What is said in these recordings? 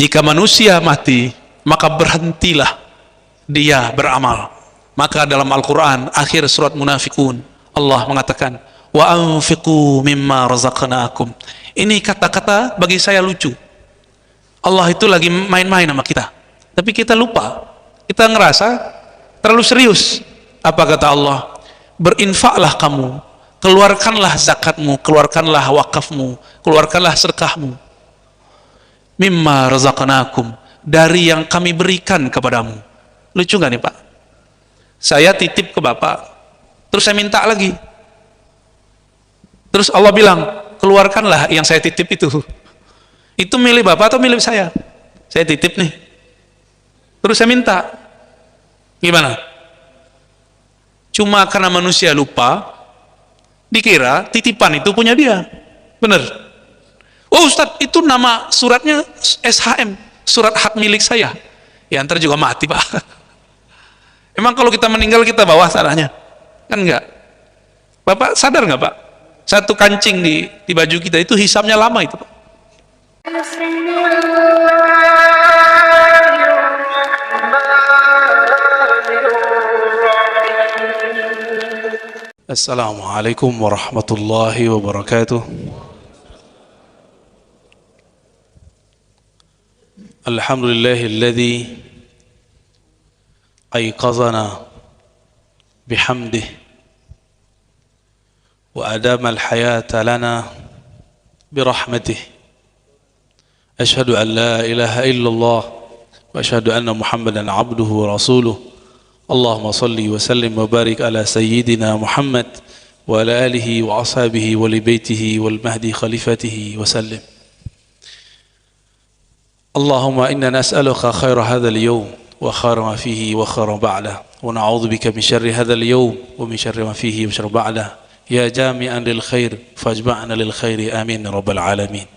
Jika manusia mati, maka berhentilah dia beramal. Maka dalam Al-Quran akhir surat Munafikun Allah mengatakan, wa anfiqu mimma razaqnakum. Ini kata-kata bagi saya lucu. Allah itu lagi main-main sama kita, tapi kita lupa, kita ngerasa terlalu serius. Apa kata Allah? Berinfaklah kamu, keluarkanlah zakatmu, keluarkanlah wakafmu, keluarkanlah sedekahmu, mimma razaqnakum, dari yang kami berikan kepadamu. Lucu nggak nih Pak? Saya titip ke Bapak, terus saya minta lagi, terus Allah bilang, keluarkanlah yang saya titip itu milik Bapak atau milik saya? Saya titip nih, terus saya minta, gimana? Cuma karena manusia lupa, dikira titipan itu punya dia. Bener? Oh Ustadz, itu nama suratnya SHM, surat hak milik saya. Ya ntar juga mati Pak. Emang kalau kita meninggal kita bawa tanahnya? Kan enggak. Bapak sadar nggak Pak? Satu kancing di baju kita itu hisapnya lama itu Pak. Assalamualaikum warahmatullahi wabarakatuh. Alhamdulillahilladzi ayqazana bihamdih wa adama al-hayata lana birahmatih. Ashhadu an la ilaha illallah wa ashhadu anna Muhammadan abduhu wa rasuluh. Allahumma salli wa sallim wa barik ala sayyidina Muhammad wa ala alihi wa ashabihi wa li baitihi wal mahdi khalifatihi wa sallim. Allahumma inna nas'aluka khaira hadzal yawm wa khaira ma fihi wa khaira ba'dah wa na'udzu bika min syarri hadzal yawm wa min syarri ma fihi wa syarri ba'dah. Ya jami'an lil khair fajma'na lil khairi amin ya rabbal alamin.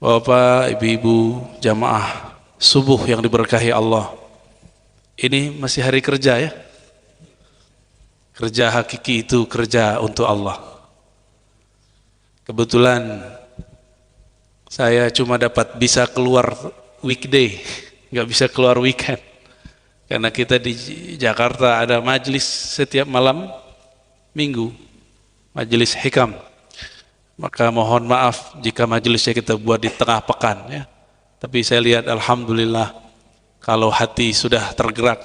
Bapak, ibu-ibu, jamaah subuh yang diberkahi Allah. Ini masih hari kerja ya. Kerja hakiki itu kerja untuk Allah. Kebetulan saya cuma dapat bisa keluar weekday, nggak bisa keluar weekend. Karena kita di Jakarta ada majelis setiap malam minggu, majelis hikam. Maka mohon maaf jika majelisnya kita buat di tengah pekan ya. Tapi saya lihat alhamdulillah, kalau hati sudah tergerak,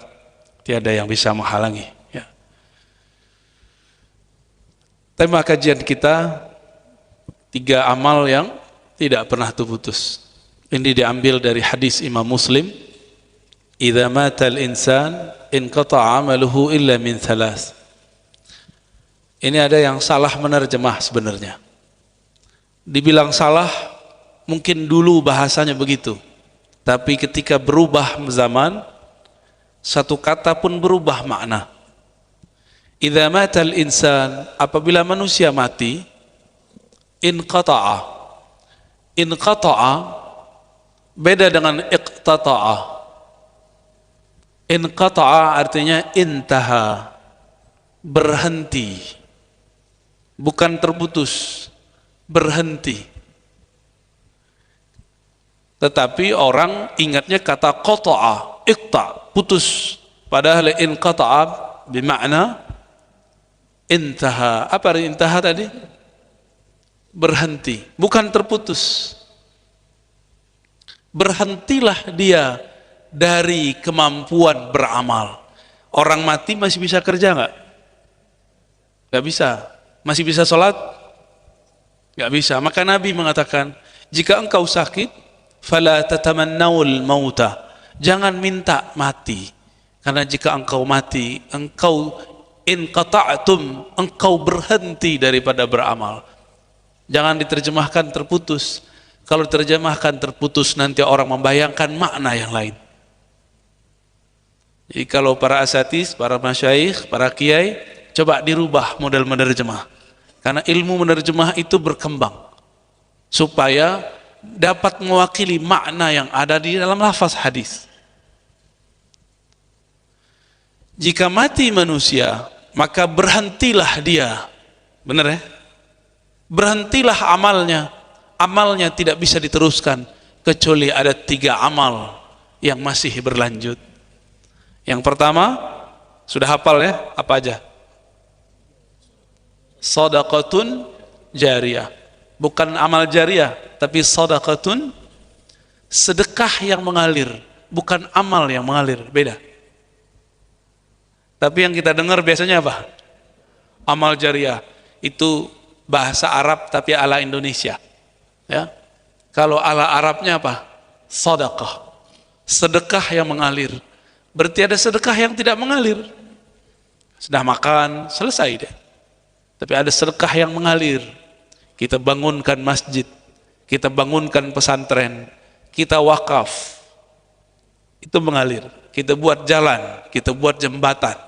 tiada yang bisa menghalangi. Ya. Tema kajian kita 3 amal yang tidak pernah terputus. Ini diambil dari hadis Imam Muslim. Idza matal insan inqata'a amaluhu illa min 3. Ini ada yang salah menerjemah sebenarnya. Dibilang salah, mungkin dulu bahasanya begitu. Tapi ketika berubah zaman, satu kata pun berubah makna. Idza matal insan, apabila manusia mati, inqata'a. Inqata'a beda dengan iqtata'a. Inqata'a artinya intaha, berhenti. Bukan terputus, berhenti. Tetapi orang ingatnya kata qata'a, iqta, putus. Padahal inqata'a bermakna intaha. Apa arti intaha tadi? Berhenti, bukan terputus. Berhentilah dia dari kemampuan beramal. Orang mati masih bisa kerja nggak? Nggak bisa. Masih bisa sholat? Nggak bisa. Maka Nabi mengatakan, jika engkau sakit, fala tatamannawul mauta, jangan minta mati, karena jika engkau mati, engkau inqata'tum, engkau berhenti daripada beramal. Jangan diterjemahkan terputus. Kalau diterjemahkan terputus, nanti orang membayangkan makna yang lain. Jadi kalau para asatidz, para masyayikh, para kiai, coba dirubah model menerjemah, karena ilmu menerjemah itu berkembang supaya dapat mewakili makna yang ada di dalam lafaz hadis. Jika mati manusia, maka berhentilah dia. Benar ya? Berhentilah amalnya. Amalnya tidak bisa diteruskan. kecuali ada 3 amal yang masih berlanjut. Yang pertama, sudah hafal ya, apa aja? Shadaqatun jariyah. Bukan amal jariyah, tapi shadaqatun, sedekah yang mengalir, bukan amal yang mengalir, beda. Tapi yang kita dengar biasanya apa? Amal jariyah itu bahasa Arab tapi ala Indonesia. Ya. Kalau ala Arabnya apa? Shadaqah. Sedekah yang mengalir. Berarti ada sedekah yang tidak mengalir. Sudah makan, selesai deh. Tapi ada sedekah yang mengalir. Kita bangunkan masjid, kita bangunkan pesantren, kita wakaf. Itu mengalir. Kita buat jalan, kita buat jembatan.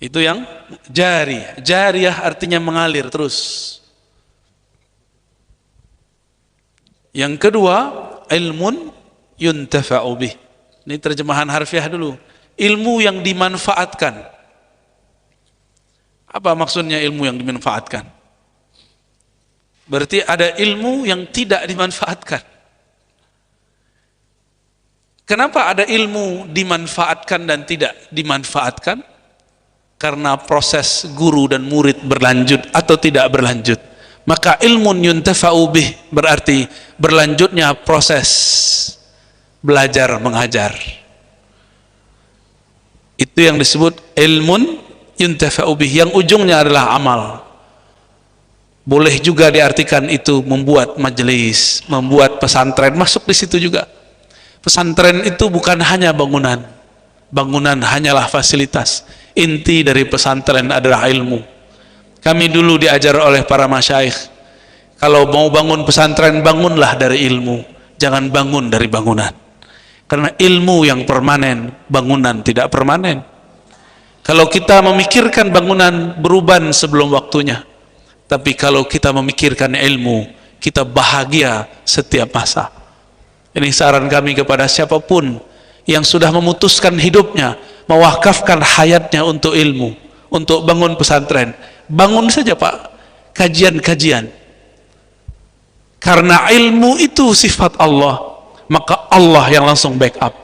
Itu yang jariyah. Jariyah artinya mengalir terus. Yang kedua, ilmun yuntafa'u bih. Ini terjemahan harfiah dulu. Ilmu yang dimanfaatkan. Apa maksudnya ilmu yang dimanfaatkan? Berarti ada ilmu yang tidak dimanfaatkan. Kenapa ada ilmu dimanfaatkan dan tidak dimanfaatkan? Karena proses guru dan murid berlanjut atau tidak berlanjut. Maka ilmun yuntafa'u bih berarti berlanjutnya proses belajar mengajar. Itu yang disebut ilmun yuntafa'u bih, yang ujungnya adalah amal. Boleh juga diartikan itu membuat majelis, membuat pesantren, masuk di situ juga. Pesantren itu bukan hanya bangunan. Bangunan hanyalah fasilitas. Inti dari pesantren adalah ilmu. Kami dulu diajar oleh para masyayikh, kalau mau bangun pesantren, bangunlah dari ilmu, jangan bangun dari bangunan. Karena ilmu yang permanen, bangunan tidak permanen. Kalau kita memikirkan bangunan, beruban sebelum waktunya. Tapi kalau kita memikirkan ilmu, kita bahagia setiap masa. Ini saran kami kepada siapapun yang sudah memutuskan hidupnya, mewakafkan hayatnya untuk ilmu, untuk bangun pesantren. Bangun saja Pak, kajian-kajian. Karena ilmu itu sifat Allah, maka Allah yang langsung backup.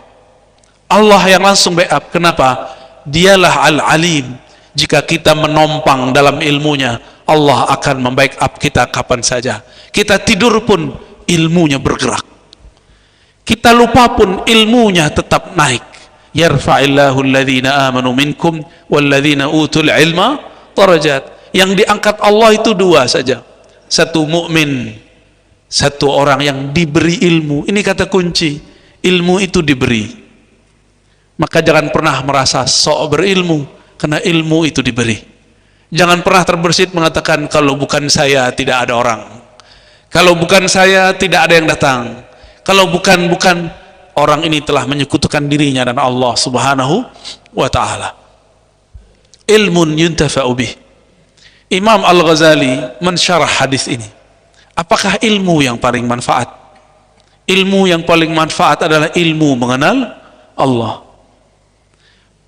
Allah yang langsung backup. Kenapa? Dialah Al-Alim. Jika kita menompang dalam ilmunya, Allah akan membackup kita kapan saja. Kita tidur pun ilmunya bergerak. Kita lupa pun ilmunya tetap naik. Yarfa'illahu alladhina amanu minkum walladhina utul ilma darajat. Yang diangkat Allah itu 2 saja. Satu mukmin, satu orang yang diberi ilmu. Ini kata kunci. Ilmu itu diberi. Maka jangan pernah merasa sok berilmu, karena ilmu itu diberi. Jangan pernah terbersit mengatakan kalau bukan saya tidak ada orang. Kalau bukan saya tidak ada yang datang. Kalau bukan orang ini telah menyekutukan dirinya dan Allah Subhanahu wa taala. Ilmun yuntafa'u bih. Imam Al-Ghazali mensyarah hadis ini. Apakah ilmu yang paling manfaat? Ilmu yang paling manfaat adalah ilmu mengenal Allah.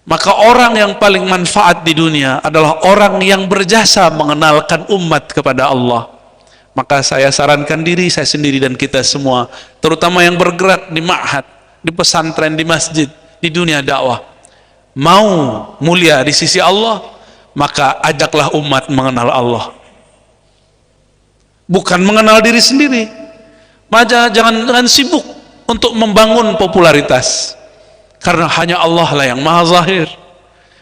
Maka orang yang paling manfaat di dunia adalah orang yang berjasa mengenalkan umat kepada Allah. Maka saya sarankan diri saya sendiri dan kita semua, terutama yang bergerak di ma'had, di pesantren, di masjid, di dunia dakwah, mau mulia di sisi Allah, maka ajaklah umat mengenal Allah. Bukan mengenal diri sendiri. Jangan sibuk untuk membangun popularitas. Karena hanya Allah lah yang maha zahir.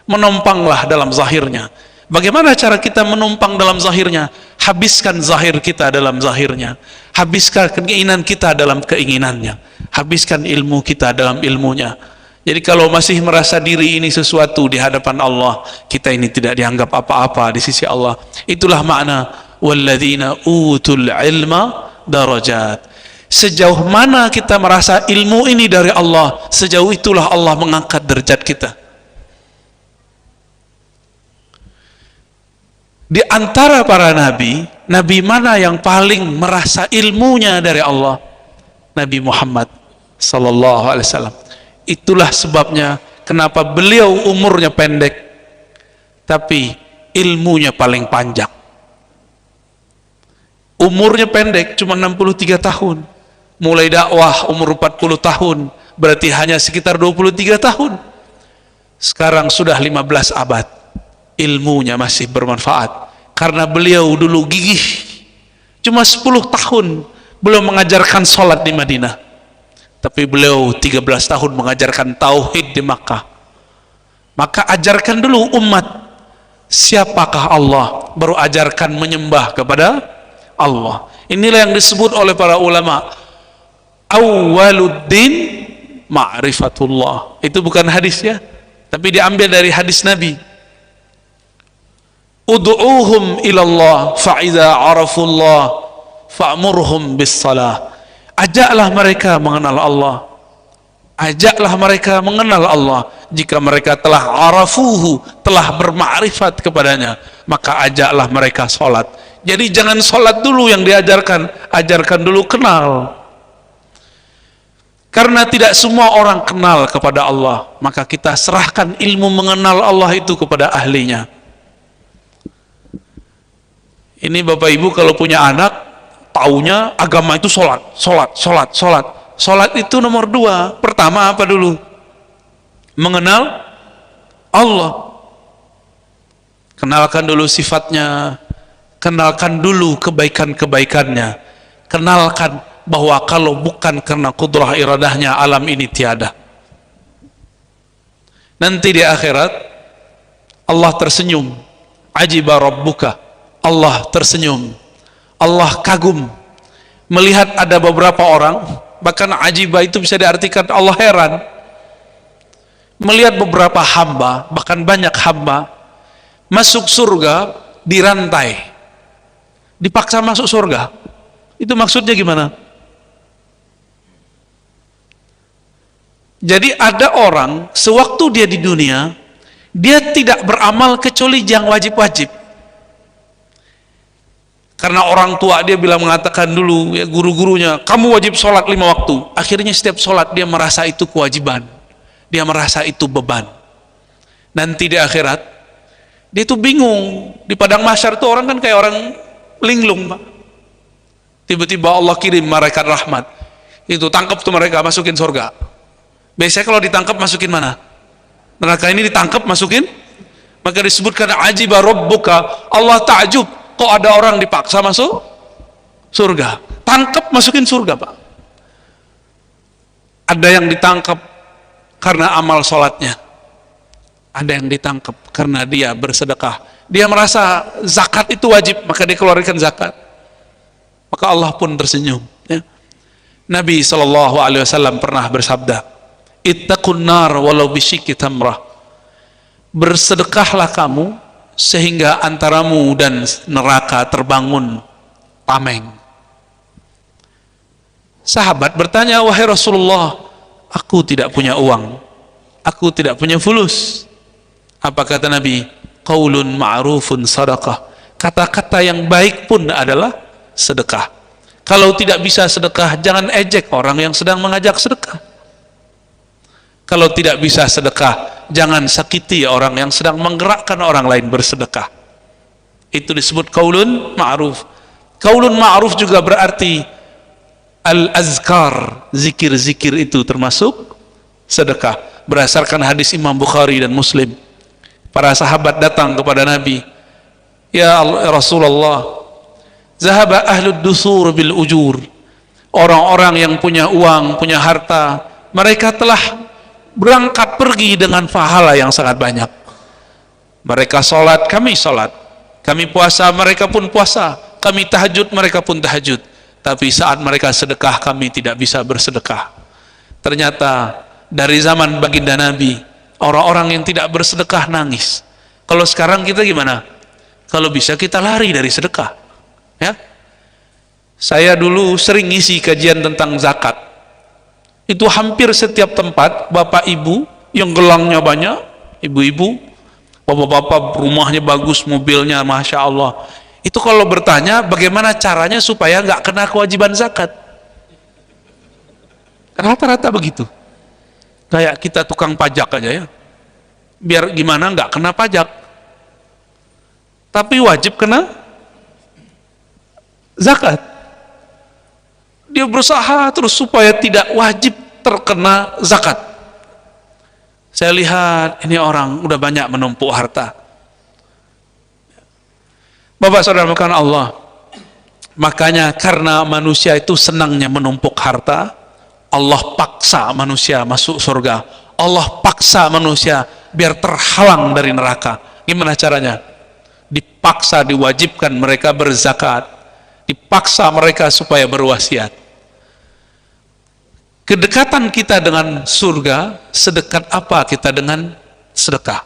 Menompanglah dalam zahirnya. Bagaimana cara kita menumpang dalam zahirnya? Habiskan zahir kita dalam zahirnya. Habiskan keinginan kita dalam keinginannya. Habiskan ilmu kita dalam ilmunya. Jadi kalau masih merasa diri ini sesuatu di hadapan Allah, kita ini tidak dianggap apa-apa di sisi Allah. Itulah makna walladzina utul ilma darajat. Sejauh mana kita merasa ilmu ini dari Allah, sejauh itulah Allah mengangkat derajat kita. Di antara para nabi, nabi mana yang paling merasa ilmunya dari Allah? Nabi Muhammad sallallahu alaihi wasallam. Itulah sebabnya kenapa beliau umurnya pendek tapi ilmunya paling panjang. Umurnya pendek cuma 63 tahun mulai dakwah umur 40 tahun, berarti hanya sekitar 23 tahun. Sekarang sudah 15 abad, ilmunya masih bermanfaat karena beliau dulu gigih. Cuma 10 tahun belum mengajarkan sholat di Madinah, tapi beliau 13 tahun mengajarkan tauhid di Makkah. Maka ajarkan dulu umat siapakah Allah, baru ajarkan menyembah kepada Allah. Inilah yang disebut oleh para ulama awwaluddin ma'rifatullah. Itu bukan hadis ya, tapi diambil dari hadis Nabi. Ud'uuhum ilallah fa'idha arafullah fa'murhum bis salah. Ajaklah mereka mengenal Allah, ajaklah mereka mengenal Allah. Jika mereka telah arafuhu, telah bermakrifat kepadanya, maka ajaklah mereka sholat. Jadi jangan sholat dulu yang diajarkan, ajarkan dulu kenal. Karena tidak semua orang kenal kepada Allah, maka kita serahkan ilmu mengenal Allah itu kepada ahlinya. Ini Bapak Ibu kalau punya anak, taunya agama itu sholat. Sholat itu nomor 2. Pertama apa dulu? Mengenal Allah. Kenalkan dulu sifatnya, kenalkan dulu kebaikan-kebaikannya, kenalkan bahwa kalau bukan karena kudrah iradahnya, alam ini tiada. Nanti di akhirat Allah tersenyum, ajiba rabbuka, Allah tersenyum, Allah kagum melihat ada beberapa orang, bahkan ajiba itu bisa diartikan Allah heran, melihat beberapa hamba, bahkan banyak hamba masuk surga dirantai, dipaksa masuk surga. Itu maksudnya gimana? Jadi ada orang sewaktu dia di dunia, dia tidak beramal kecuali yang wajib-wajib. Karena orang tua dia mengatakan dulu, ya, guru-gurunya, kamu wajib sholat 5 waktu. Akhirnya setiap sholat dia merasa itu kewajiban, dia merasa itu beban. Nanti di akhirat dia itu bingung. Di padang mahsyar itu orang kan kayak orang linglung, Pak. Tiba-tiba Allah kirim malaikat rahmat, itu tangkap tuh mereka, masukin surga. Biasanya kalau ditangkap masukin mana? Neraka. Ini ditangkap masukin, maka disebutkan ajiba rabbuka, Allah takjub, kok ada orang dipaksa masuk surga. Tangkap masukin surga, Pak. Ada yang ditangkap karena amal sholatnya, ada yang ditangkap karena dia bersedekah. Dia merasa zakat itu wajib, maka dia keluarkan zakat, maka Allah pun tersenyum, ya. Nabi SAW pernah bersabda, ittaqun nar walau bisyikki tamrah. Bersedekahlah kamu sehingga antaramu dan neraka terbangun tameng. Sahabat bertanya, wahai Rasulullah, aku tidak punya uang, aku tidak punya fulus. Apa kata Nabi? Qaulun ma'rufun sadaqah. Kata-kata yang baik pun adalah sedekah. Kalau tidak bisa sedekah, jangan ejek orang yang sedang mengajak sedekah. Kalau tidak bisa sedekah, jangan sakiti orang yang sedang menggerakkan orang lain bersedekah. Itu disebut qaulun ma'ruf. Qaulun ma'ruf juga berarti al-azkar, zikir-zikir itu termasuk sedekah. Berdasarkan hadis Imam Bukhari dan Muslim, para sahabat datang kepada Nabi, ya Rasulullah, zahaba ahlud dusur bil ujur. Orang-orang yang punya uang, punya harta, mereka telah berangkat pergi dengan pahala yang sangat banyak. Mereka sholat, kami sholat, kami puasa, mereka pun puasa, kami tahajud, mereka pun tahajud. Tapi saat mereka sedekah, kami tidak bisa bersedekah. Ternyata dari zaman baginda Nabi, orang-orang yang tidak bersedekah nangis. Kalau sekarang kita gimana? Kalau bisa kita lari dari sedekah, ya. Saya dulu sering ngisi kajian tentang zakat. Itu hampir setiap tempat bapak ibu yang gelangnya banyak, ibu-ibu, bapak-bapak rumahnya bagus, mobilnya masya Allah, itu kalau bertanya bagaimana caranya supaya nggak kena kewajiban zakat, rata-rata begitu. Kayak kita tukang pajak aja, ya, biar gimana nggak kena pajak, tapi wajib kena zakat. Dia berusaha terus supaya tidak wajib terkena zakat. Saya lihat ini orang udah banyak menumpuk harta. Bapak saudara makanan Allah, makanya karena manusia itu senangnya menumpuk harta, Allah paksa manusia masuk surga. Allah paksa manusia biar terhalang dari neraka. Gimana caranya? Dipaksa, diwajibkan mereka berzakat, dipaksa mereka supaya berwasiat. Kedekatan kita dengan surga sedekat apa kita dengan sedekah?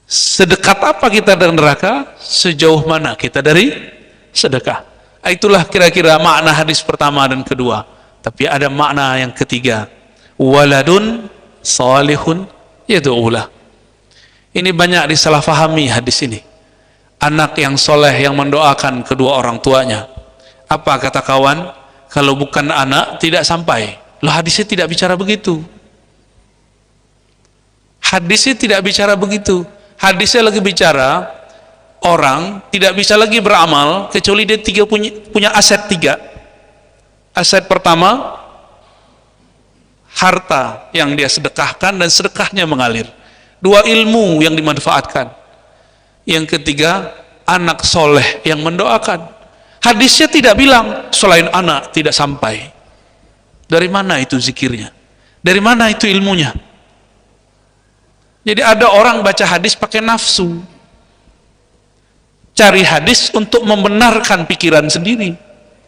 Sedekat apa kita dengan neraka? Sejauh mana kita dari sedekah? Itulah kira-kira makna hadis pertama dan kedua. Tapi ada makna yang ketiga, waladun salihun yad'ulah. Ini banyak disalahfahami hadis ini. Anak yang soleh yang mendoakan kedua orang tuanya. Apa kata kawan? Kalau bukan anak tidak sampai. Loh, hadisnya tidak bicara begitu. Hadisnya tidak bicara begitu. Hadisnya lagi bicara orang tidak bisa lagi beramal kecuali dia punya aset tiga. Aset pertama, harta yang dia sedekahkan dan sedekahnya mengalir. Dua, ilmu yang dimanfaatkan. Yang ketiga, anak soleh yang mendoakan. Hadisnya tidak bilang selain anak tidak sampai. Dari mana itu zikirnya? Dari mana itu ilmunya? Jadi ada orang baca hadis pakai nafsu, cari hadis untuk membenarkan pikiran sendiri.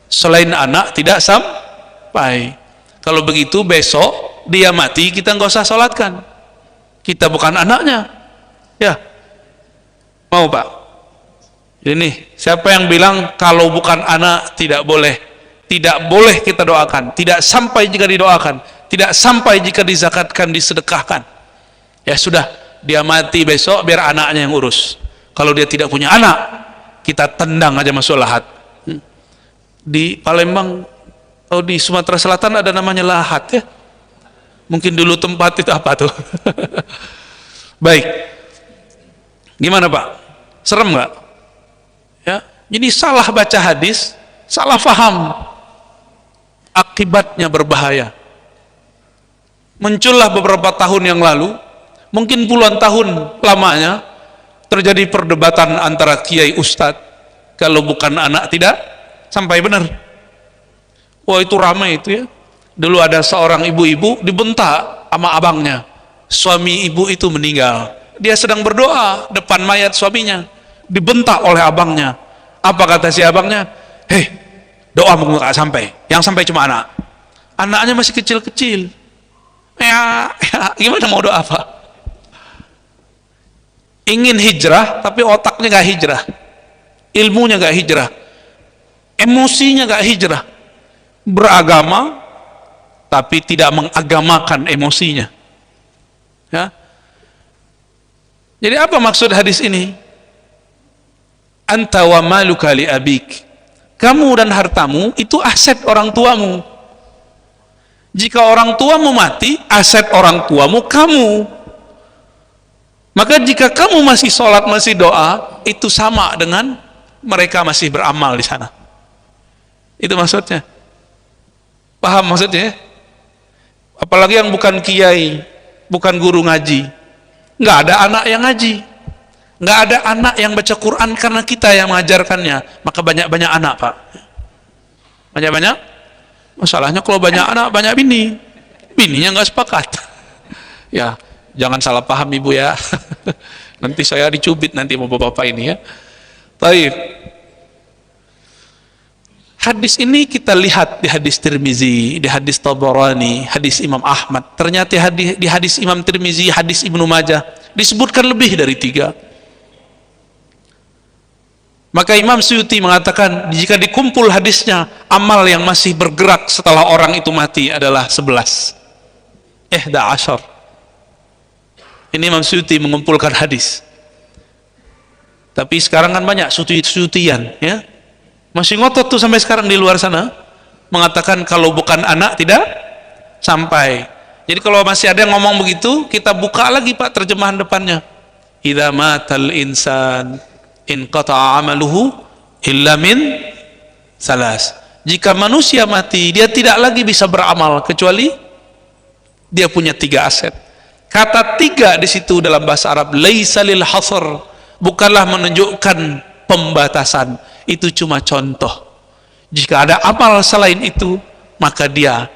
Selain anak tidak sampai. Kalau begitu besok dia mati kita nggak usah sholatkan. Kita bukan anaknya. Ya, mau Pak? Ini siapa yang bilang kalau bukan anak tidak boleh? Tidak boleh kita doakan. Tidak sampai jika didoakan. Tidak sampai jika dizakatkan, disedekahkan. Ya sudah, dia mati besok biar anaknya yang urus. Kalau dia tidak punya anak, kita tendang aja masuk lahat. Di Palembang atau di Sumatera Selatan ada namanya lahat ya. Mungkin dulu tempat itu apa tuh? Baik. Gimana Pak? Serem nggak? Ya, jadi salah baca hadis, salah faham, akibatnya berbahaya. Muncullah beberapa tahun yang lalu, mungkin puluhan tahun lamanya, terjadi perdebatan antara kiai ustadz, kalau bukan anak tidak sampai benar. Wah itu ramai itu ya. Dulu ada seorang ibu-ibu dibentak sama abangnya, suami ibu itu meninggal, dia sedang berdoa depan mayat suaminya, dibentak oleh abangnya. Apa kata si abangnya? Hei, doa nggak sampai, yang sampai cuma anak. Anaknya masih kecil-kecil. Ya, gimana mau doa apa? Ingin hijrah tapi otaknya nggak hijrah, ilmunya nggak hijrah, emosinya nggak hijrah. Beragama tapi tidak mengagamakan emosinya. Ya. Jadi apa maksud hadis ini? Anta wa maluka li abik. Kamu dan hartamu itu aset orang tuamu. Jika orang tuamu mati, aset orang tuamu kamu. Maka jika kamu masih sholat, masih doa, itu sama dengan mereka masih beramal di sana. Itu maksudnya. Paham maksudnya? Apalagi yang bukan kiai, bukan guru ngaji, nggak ada anak yang ngaji. Nggak ada anak yang baca Quran karena kita yang mengajarkannya. Maka banyak-banyak anak Pak. Banyak-banyak. Masalahnya kalau banyak anak, banyak bini. Bininya nggak sepakat. Ya, jangan salah paham ibu ya. Nanti saya dicubit nanti sama bapak-bapak ini ya. Baik. Hadis ini kita lihat di hadis Tirmizi, di hadis Tabarani, hadis Imam Ahmad. Ternyata di hadis Imam Tirmizi, hadis Ibnu Majah disebutkan lebih dari 3. Maka Imam Suyuti mengatakan jika dikumpul hadisnya, amal yang masih bergerak setelah orang itu mati adalah 11. 11. Ini Imam Suyuti mengumpulkan hadis. Tapi sekarang kan banyak suyutian ya. Masih ngotot tuh sampai sekarang di luar sana mengatakan kalau bukan anak tidak sampai. Jadi kalau masih ada yang ngomong begitu, kita buka lagi Pak terjemahan depannya. Idza matal insan inqata'a amaluhu illa min salas. Jika manusia mati, dia tidak lagi bisa beramal kecuali dia punya 3 aset. Kata 3 di situ dalam bahasa Arab laisa lil hasr, bukanlah menunjukkan pembatasan, itu cuma contoh. Jika ada amal selain itu, maka dia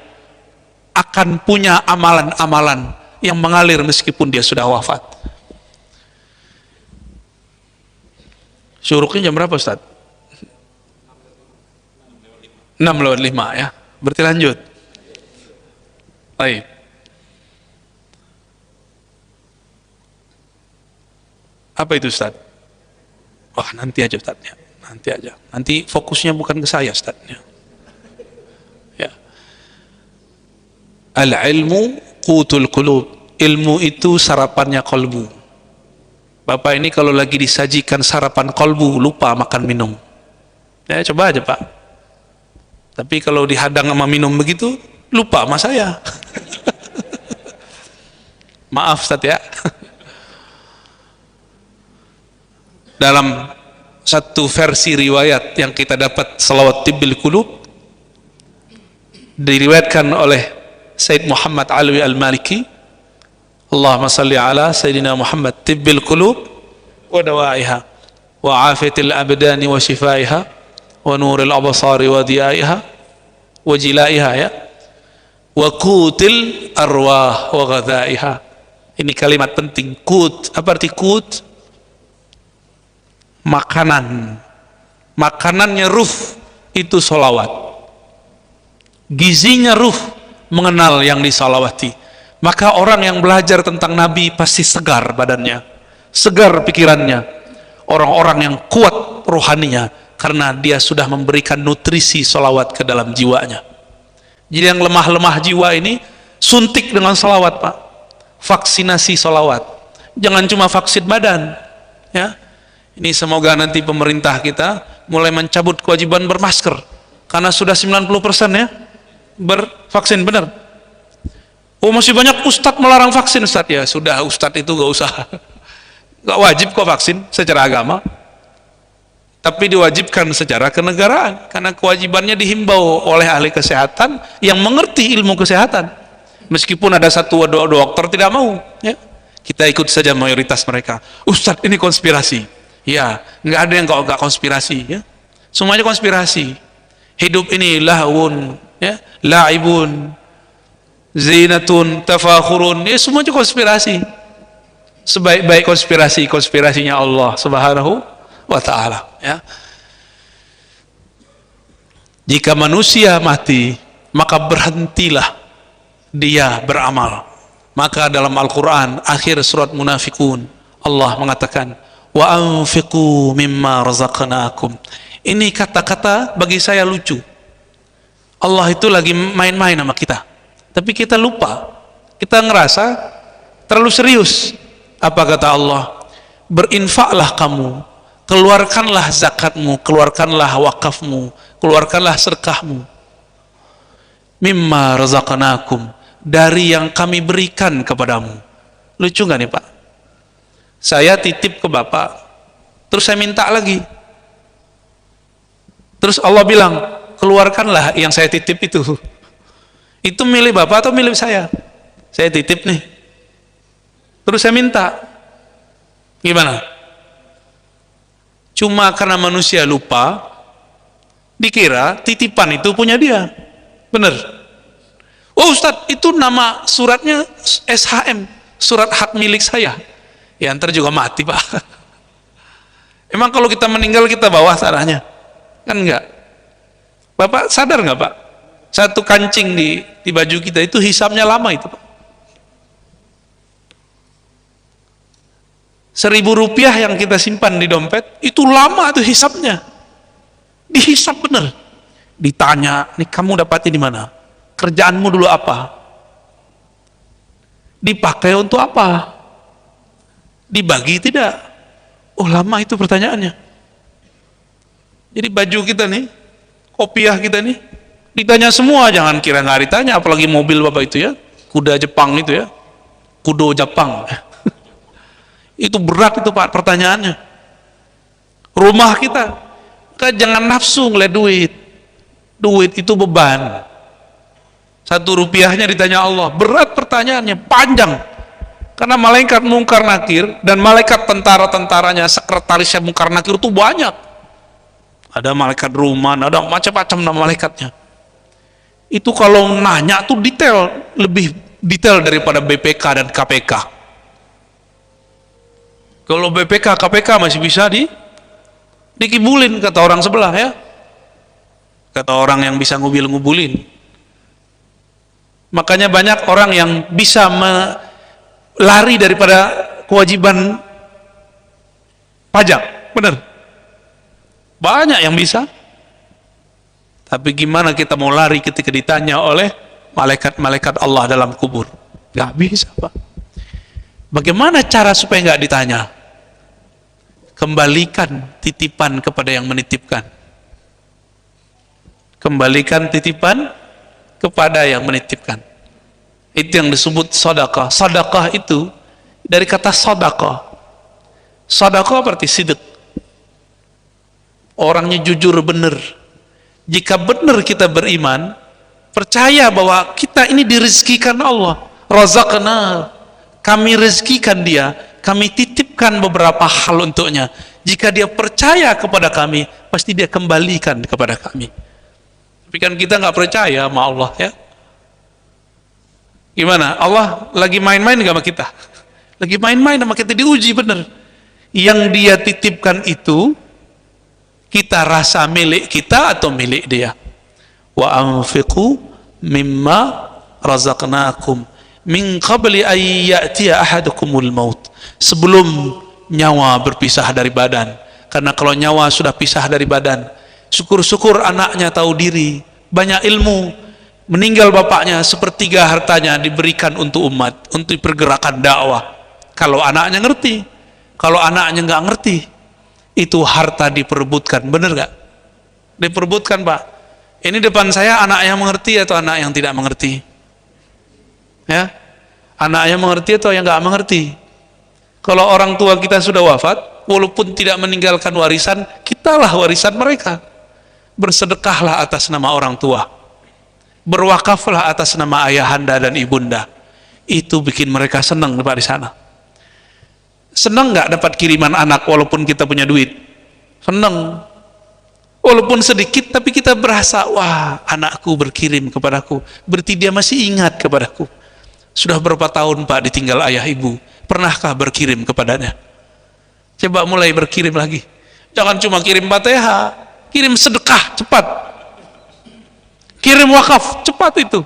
akan punya amalan-amalan yang mengalir meskipun dia sudah wafat. Syuruknya jam berapa Ustaz? 6:05 ya. Berarti lanjut. Baik. Apa itu Ustaz? Wah, nanti aja Ustaznya. Nanti aja. Nanti fokusnya bukan ke saya Ustaznya. Ya. Al-ilmu qutul qulub. Ilmu itu sarapannya kolbu. Bapak ini kalau lagi disajikan sarapan kolbu, lupa makan minum. Ya, coba aja Pak. Tapi kalau dihadang sama minum begitu, lupa sama saya. Maaf Ustaz ya. Dalam satu versi riwayat yang kita dapat Shalawat Tibbil Qulub, diriwayatkan oleh Sayyid Muhammad Alwi Al-Maliki, Allahumma salli ala Sayyidina Muhammad Tibbil Qulub wa dawaiha wa afiyatil abdani wa shifaiha wa nuril absari wa diyaiha wa jilaiha ya wa qutil arwah wa ghadaiha. Ini kalimat penting. Qut, apa arti qut? Makanan. Makanannya ruh itu sholawat. Gizinya ruh mengenal yang disolawati. Maka orang yang belajar tentang Nabi pasti segar badannya, segar pikirannya. Orang-orang yang kuat rohaninya karena dia sudah memberikan nutrisi sholawat ke dalam jiwanya. Jadi yang lemah-lemah jiwa ini suntik dengan sholawat Pak. Vaksinasi sholawat. Jangan cuma vaksin badan ya. Ini semoga nanti pemerintah kita mulai mencabut kewajiban bermasker karena sudah 90% ya bervaksin, benar. Oh, masih banyak ustadz melarang vaksin. Ustadz ya sudah, ustadz itu gak usah, gak wajib kok vaksin secara agama, tapi diwajibkan secara kenegaraan karena kewajibannya dihimbau oleh ahli kesehatan yang mengerti ilmu kesehatan. Meskipun ada satu dokter tidak mau ya, kita ikut saja mayoritas mereka. Ustadz ini konspirasi. Ya, nggak ada yang nggak konspirasi ya. Semuanya konspirasi. Hidup ini lahun, ya, laibun, zinatun, tafakhurun, ya semuanya konspirasi. Sebaik-baik konspirasinya Allah Subhanahu wa taala, ya. Jika manusia mati, maka berhentilah dia beramal. Maka dalam Al-Qur'an akhir surat Munafikun Allah mengatakan wa anfiqu mimma razaqnakum. Ini kata-kata bagi saya lucu. Allah itu lagi main-main sama kita, tapi kita lupa, kita ngerasa terlalu serius. Apa kata Allah? Berinfaklah kamu, keluarkanlah zakatmu, keluarkanlah wakafmu, keluarkanlah sedekahmu. Mimma razaqnakum, dari yang kami berikan kepadamu. Lucu nggak nih Pak? Saya titip ke Bapak, terus saya minta lagi, terus Allah bilang keluarkanlah yang saya titip itu milik Bapak atau milik saya? Saya titip nih, terus saya minta, gimana? Cuma karena manusia lupa, dikira titipan itu punya dia. Bener? Oh Ustadz, itu nama suratnya SHM, surat hak milik saya. Ya ntar juga mati Pak. Emang kalau kita meninggal kita bawa tanahnya? Kan enggak. Bapak sadar nggak Pak? Satu kancing di baju kita itu hisapnya lama itu Pak. 1.000 rupiah yang kita simpan di dompet itu lama tuh hisapnya. Dihisap bener. Ditanya, nih kamu dapatnya di mana? Kerjaanmu dulu apa? Dipakai untuk apa? Dibagi tidak? Oh lama itu pertanyaannya. Jadi baju kita nih, kopiah kita nih, ditanya semua, jangan kira nggak ditanya, apalagi mobil Bapak itu ya, kuda Jepang itu ya, kudo Jepang. Itu berat itu Pak pertanyaannya. Rumah kita, kan jangan nafsu ngeliat duit. Duit itu beban. 1 rupiahnya ditanya Allah, berat pertanyaannya, panjang. Karena malaikat Munkar Nakir dan malaikat tentara-tentaranya, sekretarisnya Munkar Nakir itu banyak. Ada malaikat Ruman, ada macam-macam nama malaikatnya. Itu kalau nanya tuh detail, lebih detail daripada BPK dan KPK. Kalau BPK, KPK masih bisa dikibulin, kata orang sebelah ya. Kata orang yang bisa ngubulin. Makanya banyak orang yang bisa lari daripada kewajiban pajak, benar. Banyak yang bisa. Tapi gimana kita mau lari ketika ditanya oleh malaikat-malaikat Allah dalam kubur? Gak bisa, Pak. Bagaimana cara supaya gak ditanya? Kembalikan titipan kepada yang menitipkan. Kembalikan titipan kepada yang menitipkan. Itu yang disebut sedekah. Sedekah itu dari kata sedekah. Sedekah berarti sidq. Orangnya jujur, benar. Jika benar kita beriman, percaya bahwa kita ini dirizkikan Allah. Razaqna, kami rezekikan dia, kami titipkan beberapa hal untuknya. Jika dia percaya kepada kami, pasti dia kembalikan kepada kami. Tapi kan kita nggak percaya sama Allah ya. Gimana? Allah lagi main-main nggak sama kita? Lagi main-main sama kita, diuji bener. Yang dia titipkan itu kita rasa milik kita atau milik dia. Wa anfiqu mimma razaqnakum min qabli an ya'tiya ahadukumul maut. Sebelum nyawa berpisah dari badan. Karena kalau nyawa sudah pisah dari badan, syukur-syukur anaknya tahu diri, banyak ilmu, meninggal bapaknya, 1/3 hartanya diberikan untuk umat, untuk pergerakan dakwah. Kalau anaknya ngerti, kalau anaknya nggak ngerti, itu harta diperebutkan, bener nggak? Diperebutkan, Pak. Ini depan saya anak yang mengerti atau anak yang tidak mengerti? Ya, anak yang mengerti atau yang nggak mengerti? Kalau orang tua kita sudah wafat, walaupun tidak meninggalkan warisan, kitalah warisan mereka. Bersedekahlah atas nama orang tua, berwakaflah atas nama ayahanda dan ibunda. Itu bikin mereka senang Pak di sana. Senang nggak dapat kiriman anak walaupun kita punya duit? Senang. Walaupun sedikit, tapi kita berasa, wah, anakku berkirim kepadaku, berarti dia masih ingat kepadaku. Sudah berapa tahun Pak ditinggal ayah ibu, pernahkah berkirim kepadanya? Coba mulai berkirim lagi. Jangan cuma kirim Fatihah, kirim sedekah cepat, kirim wakaf cepat itu.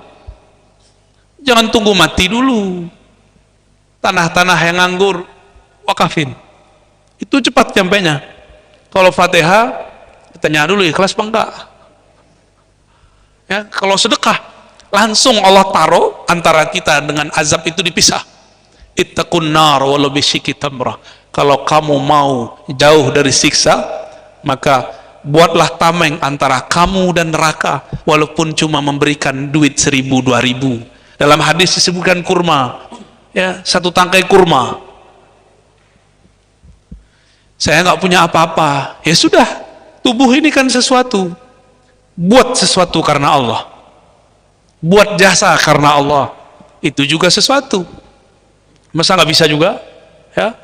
Jangan tunggu mati dulu. Tanah-tanah yang nganggur wakafin, itu cepat nyampainya. Kalau Fatihah tanya dulu ikhlas apa enggak ya. Kalau sedekah langsung Allah taruh antara kita dengan azab itu dipisah. Ittaqun nar walau bisyikki tamrah. Kalau kamu mau jauh dari siksa, maka buatlah tameng antara kamu dan neraka, walaupun cuma memberikan duit 1.000, 2.000. Dalam hadis disebutkan kurma ya, 1 tangkai kurma. Saya nggak punya apa-apa, ya sudah, tubuh ini kan sesuatu, buat sesuatu karena Allah, buat jasa karena Allah, itu juga sesuatu. Masa nggak bisa juga ya?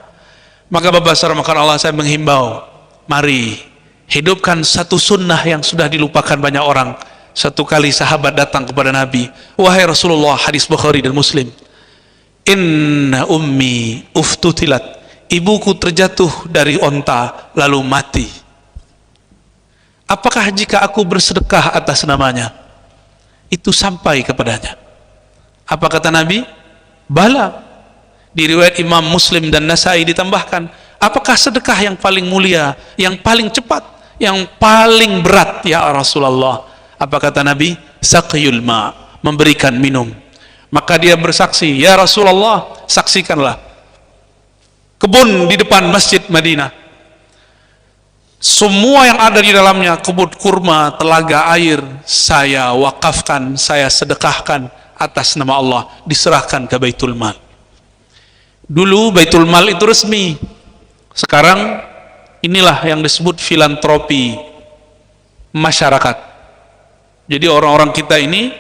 Maka Bapak Saudara Allah, saya menghimbau, mari hidupkan satu sunnah yang sudah dilupakan banyak orang. Satu kali sahabat datang kepada Nabi, wahai Rasulullah, hadis Bukhari dan Muslim, inna ummi uftutilat, ibuku terjatuh dari onta lalu mati. Apakah jika aku bersedekah atas namanya, itu sampai kepadanya? Apa kata Nabi? Bala. Di riwayat Imam Muslim dan Nasai ditambahkan, apakah sedekah yang paling mulia, yang paling cepat, yang paling berat ya Rasulullah? Apa kata Nabi? Saqiyul ma, memberikan minum. Maka dia bersaksi, ya Rasulullah, saksikanlah kebun di depan Masjid Madinah, semua yang ada di dalamnya, kebun kurma, telaga air, saya wakafkan, saya sedekahkan atas nama Allah, diserahkan ke Baitul Mal. Dulu Baitul Mal itu resmi, sekarang inilah yang disebut filantropi masyarakat. Jadi orang-orang kita ini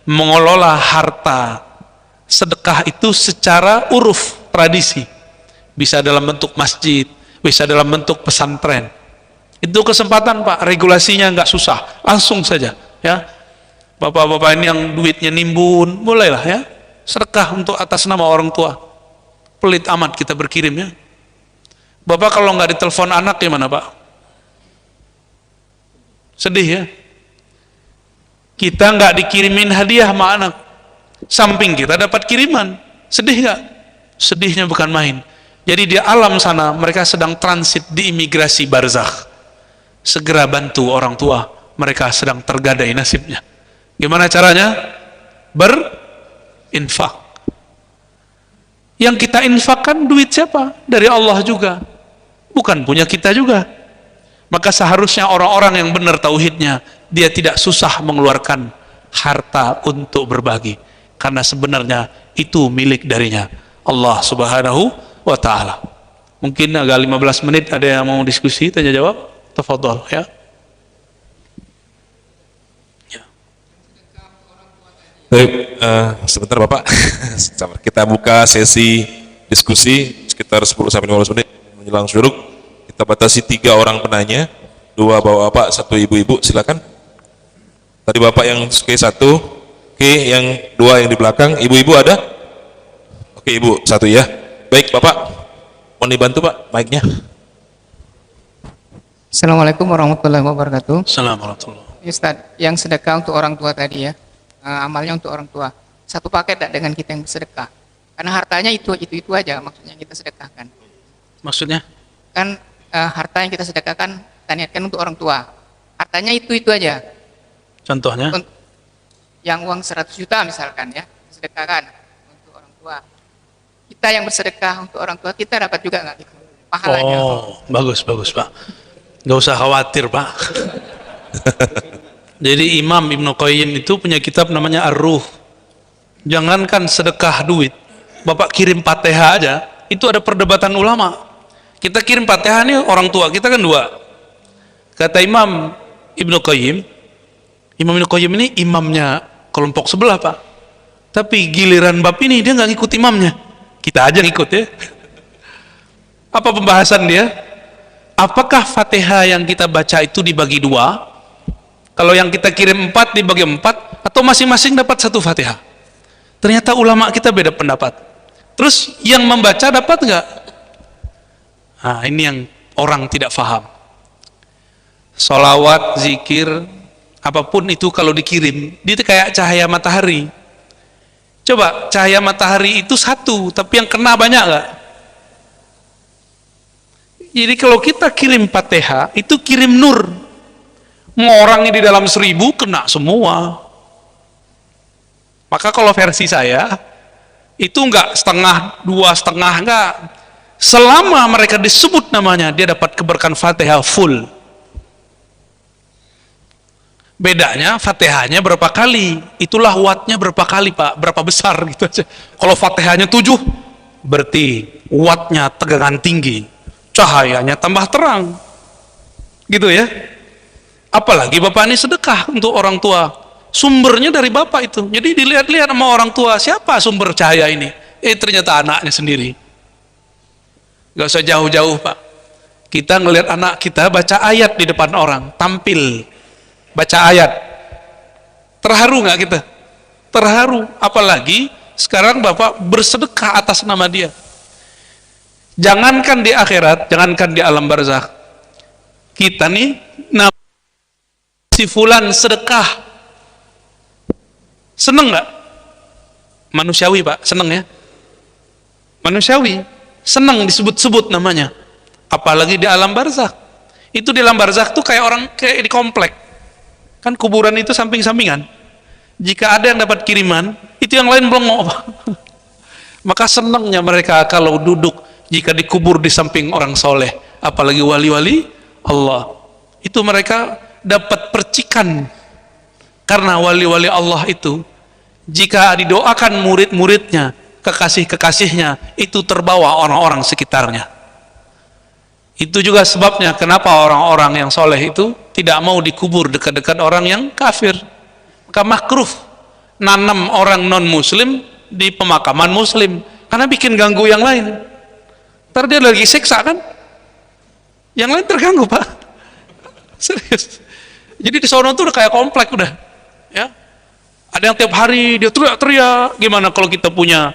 mengelola harta sedekah itu secara uruf, tradisi. Bisa dalam bentuk masjid, bisa dalam bentuk pesantren. Itu kesempatan Pak, regulasinya nggak susah, langsung saja ya. Bapak-bapak ini yang duitnya nimbun, bolehlah ya sedekah untuk atas nama orang tua. Pelit amat kita berkirim ya. Bapak kalau nggak ditelepon anak gimana Pak? Sedih ya. Kita nggak dikirimin hadiah sama anak, samping kita dapat kiriman, sedih nggak? Sedihnya bukan main. Jadi di alam sana mereka sedang transit di imigrasi barzakh. Segera bantu orang tua, mereka sedang tergadai nasibnya. Gimana caranya? Berinfak. Yang kita infakkan duit siapa? Dari Allah juga, bukan punya kita juga. Maka seharusnya orang-orang yang benar tauhidnya, dia tidak susah mengeluarkan harta untuk berbagi, karena sebenarnya itu milik darinya, Allah Subhanahu wa ta'ala. Mungkin agak 15 menit ada yang mau diskusi, tanya jawab, tafadhol ya. Baik, sebentar Bapak. Kita buka sesi diskusi sekitar 10-15 menit menjelang syuruk. Kita batasi 3 orang penanya, 2 bapak-bapak, 1 ibu-ibu, silakan. Tadi Bapak yang oke 1, oke yang 2 yang di belakang, ibu-ibu ada? Oke Ibu, 1 ya. Baik Bapak, mau dibantu Pak mic-nya. Assalamualaikum warahmatullahi wabarakatuh. Assalamualaikum. Ustaz, yang sedekah untuk orang tua tadi ya, amalnya untuk orang tua. Satu paket tak dengan kita yang bersedekah? Karena hartanya itu aja maksudnya kita sedekahkan. Maksudnya? Kan harta yang kita sedekahkan, kita niatkan untuk orang tua. Hartanya itu aja. Contohnya? Yang uang 100 juta misalkan ya, sedekahkan untuk orang tua. Kita yang bersedekah untuk orang tua, kita dapat juga nggak gitu? Pahalanya. Oh, bagus Pak. Nggak usah khawatir Pak. Jadi Imam Ibnu Qayyim itu punya kitab namanya Ar-Ruh. Jangankan sedekah duit, Bapak kirim Fatihah aja, itu ada perdebatan ulama. Kita kirim Fatihah nih orang tua kita kan 2. Kata Imam Ibnu Qayyim, Imam Ibnu Qayyim ini imamnya kelompok sebelah Pak. Tapi giliran bab ini dia nggak ngikut imamnya. Kita aja ngikut ya. Apa pembahasan dia? Apakah Fatihah yang kita baca itu dibagi 2? Kalau yang kita kirim 4 dibagi 4, atau masing-masing dapat 1 Fatihah? Ternyata ulama kita beda pendapat. Terus yang membaca dapat nggak? Nah, ini yang orang tidak paham. Sholawat, zikir, apapun itu kalau dikirim, dia itu kayak cahaya matahari. Coba, cahaya matahari itu 1, tapi yang kena banyak nggak? Jadi kalau kita kirim Fatihah, itu kirim nur. Orang di dalam 1000 kena semua. Maka kalau versi saya, itu enggak setengah, 2,5, enggak. Selama mereka disebut namanya, dia dapat keberkahan Fatihah full. Bedanya Fatihahnya berapa kali, itulah wattnya berapa kali Pak, berapa besar gitu aja. Kalau Fatihahnya 7, berarti wattnya tegangan tinggi, cahayanya tambah terang, gitu ya. Apalagi Bapak ini sedekah untuk orang tua, sumbernya dari Bapak itu. Jadi dilihat-lihat sama orang tua, siapa sumber cahaya ini? Ternyata anaknya sendiri. Gak usah jauh-jauh Pak. Kita ngelihat anak kita baca ayat di depan orang, tampil baca ayat, terharu nggak kita? Terharu. Apalagi sekarang Bapak bersedekah atas nama dia. Jangankan di akhirat, jangankan di alam barzakh, kita nih si fulan sedekah, seneng nggak? Manusiawi Pak, seneng ya? Manusiawi, seneng disebut-sebut namanya. Apalagi di alam barzakh. Itu di alam barzakh tuh kayak orang kayak di komplek. Kan kuburan itu samping-sampingan. Jika ada yang dapat kiriman, itu yang lain belum. Maka senangnya mereka kalau duduk jika dikubur di samping orang soleh, apalagi wali-wali Allah. Itu mereka dapat percikan, karena wali-wali Allah itu jika didoakan murid-muridnya, kekasih-kekasihnya, itu terbawa orang-orang sekitarnya. Itu juga sebabnya kenapa orang-orang yang soleh itu tidak mau dikubur dekat-dekat orang yang kafir. Maka makruh nanam orang non muslim di pemakaman muslim karena bikin ganggu yang lain. Ntar dia lagi siksa kan, yang lain terganggu Pak. Serius. Jadi di sono tuh udah kayak komplek udah, ya. Ada yang tiap hari dia teriak-teriak. Gimana kalau kita punya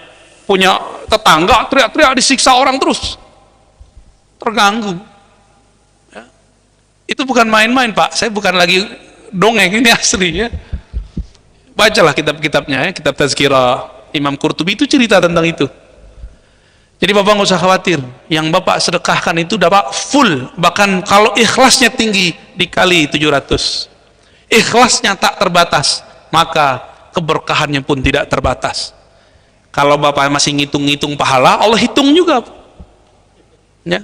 tetangga teriak-teriak disiksa orang terus, terganggu. Ya. Itu bukan main-main Pak. Saya bukan lagi dongeng, ini asli ya. Bacalah kitab-kitabnya ya, kitab Tazkirah Imam Qurtubi itu cerita tentang itu. Jadi Bapak nggak usah khawatir, yang Bapak sedekahkan itu dapat full, bahkan kalau ikhlasnya tinggi dikali 700. Ikhlasnya tak terbatas, maka keberkahannya pun tidak terbatas. Kalau Bapak masih ngitung-ngitung pahala, Allah hitung juga. Ya.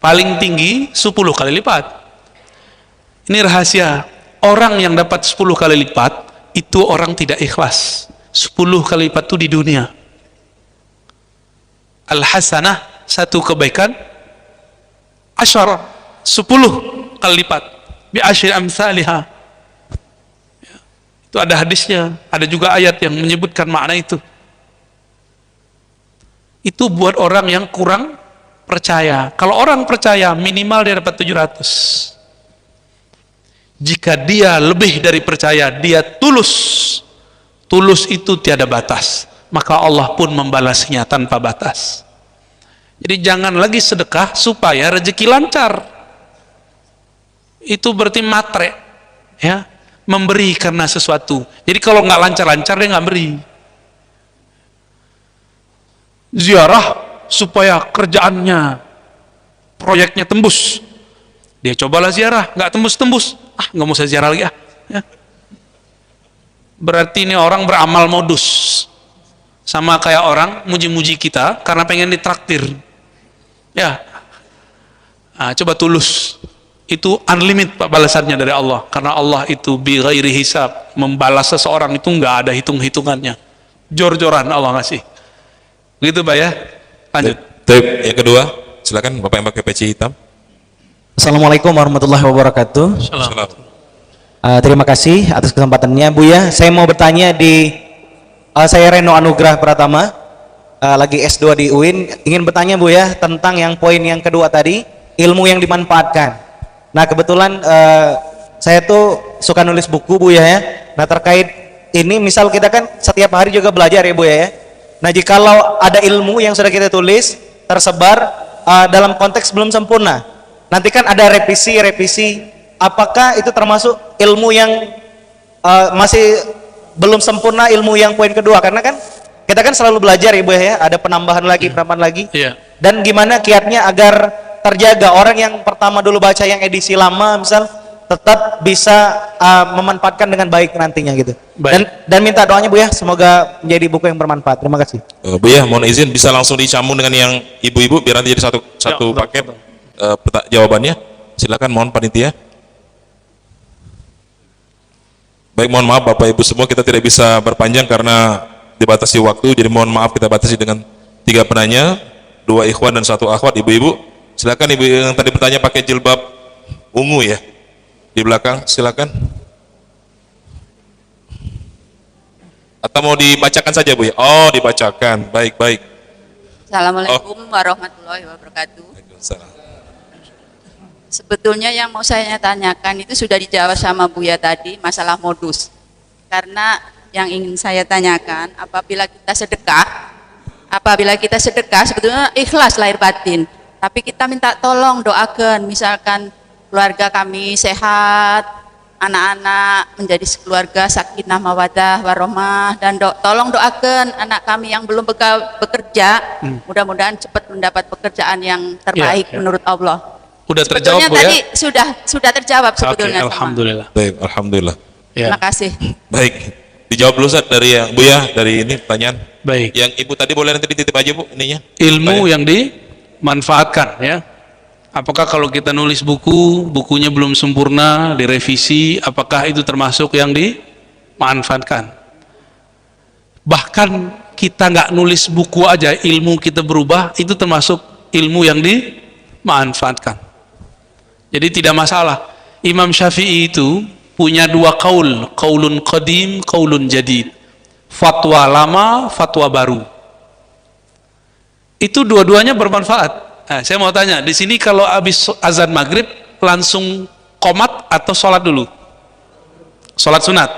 Paling tinggi 10 kali lipat. Ini rahasia, orang yang dapat 10 kali lipat itu orang tidak ikhlas. 10 kali lipat itu di dunia. Al-hasanah, satu kebaikan, 10 kali lipat, bi asyri amsalihah. Ya. Itu ada hadisnya, ada juga ayat yang menyebutkan makna itu. Itu buat orang yang kurang percaya. Kalau orang percaya, minimal dia dapat 700. Jika dia lebih dari percaya, dia tulus. Tulus itu tiada batas, maka Allah pun membalasnya tanpa batas. Jadi jangan lagi sedekah supaya rezeki lancar. Itu berarti matre, ya, memberi karena sesuatu. Jadi kalau nggak lancar-lancar dia nggak beri. Ziarah supaya kerjaannya, proyeknya tembus. Dia cobalah ziarah, nggak tembus-tembus. Nggak mau saya ziarah lagi ya. Berarti ini orang beramal modus. Sama kayak orang muji-muji kita karena pengen ditraktir. Ya. Coba tulus. Itu unlimited Pak balasannya dari Allah. Karena Allah itu bi ghairi hisab. Membalas seseorang itu nggak ada hitung-hitungannya. Jor-joran Allah ngasih. Begitu Pak ya. Lanjut. Yang kedua, silakan Bapak yang pakai peci hitam. Assalamualaikum warahmatullahi wabarakatuh. Assalamualaikum. Terima kasih atas kesempatannya Buya. Saya mau bertanya saya Reno Anugrah Pratama, lagi S2 di UIN. Ingin bertanya Buya tentang yang poin yang kedua tadi, ilmu yang dimanfaatkan. Nah kebetulan saya tuh suka nulis buku Buya ya. Nah terkait ini, misal kita kan setiap hari juga belajar ya Buya ya. Nah jikalau ada ilmu yang sudah kita tulis tersebar dalam konteks belum sempurna, nanti kan ada revisi. Apakah itu termasuk ilmu yang masih belum sempurna, ilmu yang poin kedua? Karena kan kita kan selalu belajar Ibu ya, ada penambahan lagi, penambahan lagi. Iya. Dan gimana kiatnya agar terjaga orang yang pertama dulu baca yang edisi lama misal tetap bisa memanfaatkan dengan baik nantinya gitu. Baik. Dan minta doanya Bu ya, semoga menjadi buku yang bermanfaat. Terima kasih. Bu ya, mohon izin bisa langsung disambung dengan yang ibu-ibu biar nanti jadi satu paket jawabannya. Silakan, mohon panitia. Baik, mohon maaf Bapak Ibu semua, kita tidak bisa berpanjang karena dibatasi waktu, jadi mohon maaf kita batasi dengan 3 penanya, 2 ikhwan dan 1 akhwat. Ibu-ibu, silakan ibu yang tadi bertanya pakai jilbab ungu ya, di belakang, silakan. Atau mau dibacakan saja Bu ya? Oh, dibacakan, baik. Assalamualaikum warahmatullahi wabarakatuh. Waalaikumsalam. Sebetulnya yang mau saya tanyakan itu sudah dijawab sama Buya tadi, masalah modus. Karena yang ingin saya tanyakan, apabila kita sedekah sebetulnya ikhlas lahir batin. Tapi kita minta tolong doakan, misalkan keluarga kami sehat, anak-anak menjadi keluarga sakinah mawadah warahmah, dan tolong doakan anak kami yang belum bekerja, mudah-mudahan cepat mendapat pekerjaan yang terbaik menurut Allah. Udah terjawab sebetulnya Bu ya? tadi sudah terjawab sebetulnya. Oke, alhamdulillah. Baik, alhamdulillah. Ya. Terima kasih. Baik, dijawab dulu Ustaz dari yang Bu ya, dari ini pertanyaan. Baik. Yang ibu tadi boleh nanti dititip aja Bu ininya. Ilmu yang dimanfaatkan ya. Apakah kalau kita nulis bukunya belum sempurna, direvisi, apakah itu termasuk yang dimanfaatkan? Bahkan kita nggak nulis buku aja, ilmu kita berubah, itu termasuk ilmu yang dimanfaatkan. Jadi tidak masalah. Imam Syafi'i itu punya dua kaul, kaulun qadim, kaulun jadid. Fatwa lama, fatwa baru. Itu dua-duanya bermanfaat. Nah, saya mau tanya, di sini kalau habis azan maghrib langsung qomat atau sholat dulu? Sholat sunat.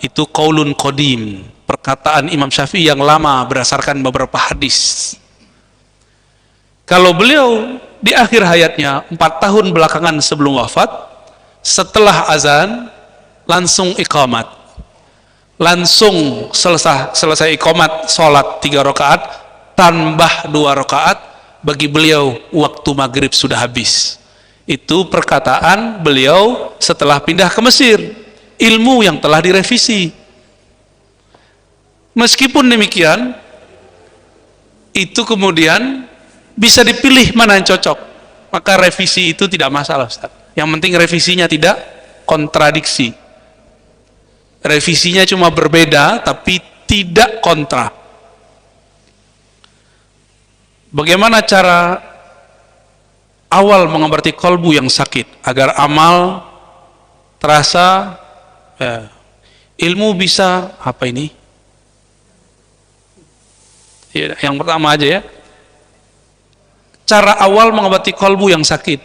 Itu kaulun qadim, perkataan Imam Syafi'i yang lama berdasarkan beberapa hadis. Kalau beliau di akhir hayatnya 4 tahun belakangan sebelum wafat, setelah azan langsung iqamat, langsung selesai iqamat, sholat 3 rakaat tambah 2 rakaat, bagi beliau waktu maghrib sudah habis. Itu perkataan beliau setelah pindah ke Mesir, ilmu yang telah direvisi. Meskipun demikian, itu kemudian bisa dipilih mana yang cocok, maka revisi itu tidak masalah, Ustaz. Yang penting revisinya tidak kontradiksi. Revisinya cuma berbeda tapi tidak kontra. Bagaimana cara awal mengobati kolbu yang sakit agar amal terasa, ilmu bisa apa ini? Ya, yang pertama aja ya. Cara awal mengobati kolbu yang sakit.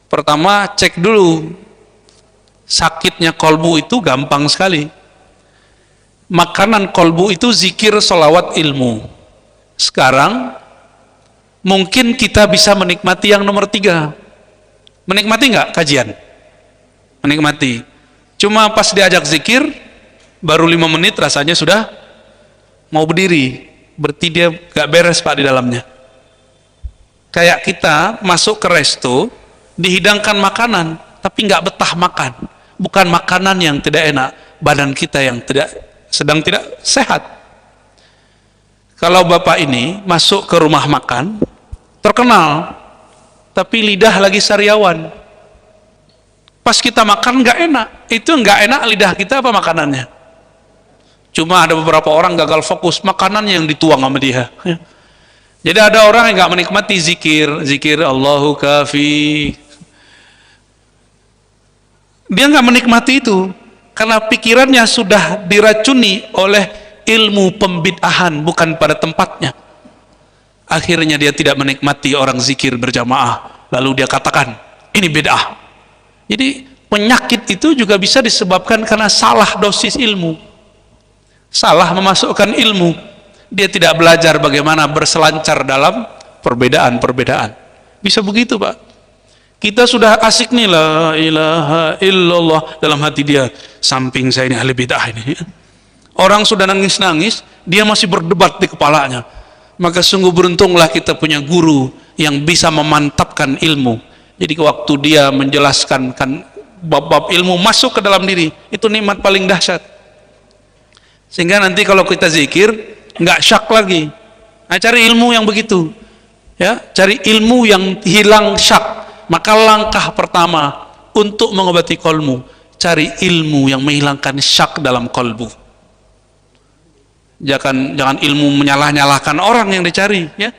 Pertama, cek dulu sakitnya kolbu itu gampang sekali. Makanan kolbu itu zikir, sholawat, ilmu. Sekarang mungkin kita bisa menikmati yang nomor 3. Menikmati nggak kajian? Menikmati. Cuma pas diajak zikir baru 5 menit rasanya sudah mau berdiri. Berarti dia nggak beres Pak di dalamnya. Kayak kita masuk ke resto, dihidangkan makanan, tapi nggak betah makan. Bukan makanan yang tidak enak, badan kita yang sedang tidak sehat. Kalau Bapak ini masuk ke rumah makan, terkenal, tapi lidah lagi sariawan. Pas kita makan nggak enak, itu nggak enak lidah kita apa makanannya? Cuma ada beberapa orang gagal fokus, makanan yang dituang sama dia. Jadi ada orang yang nggak menikmati zikir Allahu kafi. Dia nggak menikmati itu karena pikirannya sudah diracuni oleh ilmu pembid'ahan, bukan pada tempatnya. Akhirnya dia tidak menikmati orang zikir berjamaah. Lalu dia katakan ini bid'ah. Jadi penyakit itu juga bisa disebabkan karena salah dosis ilmu, salah memasukkan ilmu. Dia tidak belajar bagaimana berselancar dalam perbedaan-perbedaan. Bisa begitu Pak. Kita sudah asik nih la ilaha illallah, dalam hati dia samping saya ini ahli bid'ah ini. Orang sudah nangis-nangis, dia masih berdebat di kepalanya. Maka sungguh beruntunglah kita punya guru yang bisa memantapkan ilmu. Jadi waktu dia menjelaskan bab-bab ilmu masuk ke dalam diri, itu nikmat paling dahsyat. Sehingga nanti kalau kita zikir nggak syak lagi. Nah, cari ilmu yang begitu, ya, cari ilmu yang hilang syak. Maka langkah pertama untuk mengobati kolbu, cari ilmu yang menghilangkan syak dalam kolbu. Jangan ilmu menyalah-nyalahkan orang yang dicari, ya.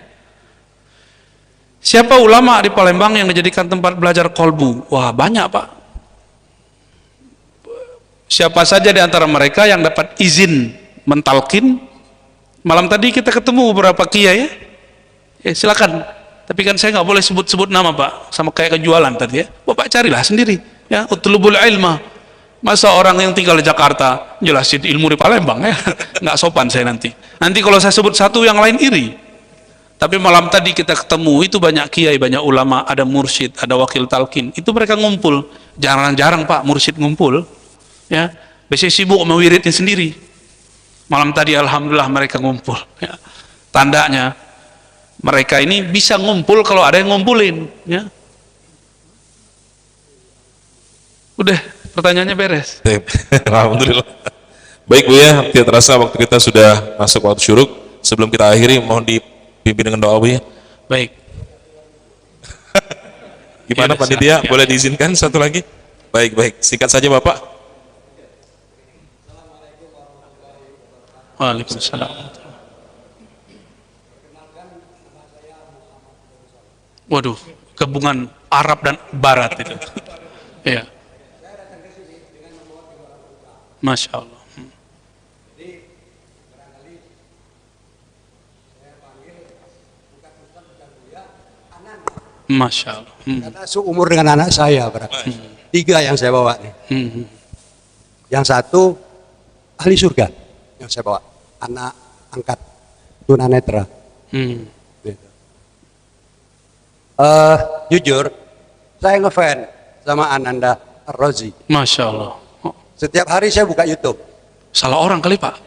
Siapa ulama di Palembang yang dijadikan tempat belajar kolbu? Wah, banyak Pak. Siapa saja di antara mereka yang dapat izin mentalkin? Malam tadi kita ketemu beberapa kiai, ya, silakan. Tapi kan saya nggak boleh sebut-sebut nama Pak, sama kayak kejualan tadi ya. Bapak carilah sendiri, ya. Utlubul ilma. Masa orang yang tinggal di Jakarta jelasin ilmu di Palembang, ya? Nggak sopan saya nanti. Nanti kalau saya sebut satu yang lain iri. Tapi malam tadi kita ketemu itu banyak kiai, banyak ulama, ada mursyid, ada wakil talqin. Itu mereka ngumpul. Jarang-jarang Pak mursyid ngumpul, ya. Biasanya sibuk sama wiridnya sendiri. Malam tadi alhamdulillah mereka ngumpul, ya. Tandanya mereka ini bisa ngumpul kalau ada yang ngumpulin, ya. Udah, pertanyaannya beres. Alhamdulillah. Baik Bu ya, tidak terasa waktu kita sudah masuk waktu syuruk. Sebelum kita akhiri, mohon dipimpin dengan doa Bu ya. Baik. Gimana Ya, panitia? siap. Boleh diizinkan satu lagi? Baik, singkat saja Bapak. Waalaikumsalam. Waduh, gabungan Arab dan Barat itu. Ya. Masya Allah. Masya Allah. Karena seumur dengan anak saya, berarti 3 yang saya bawa nih. Yang satu ahli surga yang saya bawa, anak angkat tunanetra. Gitu. Jujur, saya ngefans sama Ananda Ar-Razi. Masya Allah. Oh, Setiap hari saya buka YouTube, salah orang kali Pak.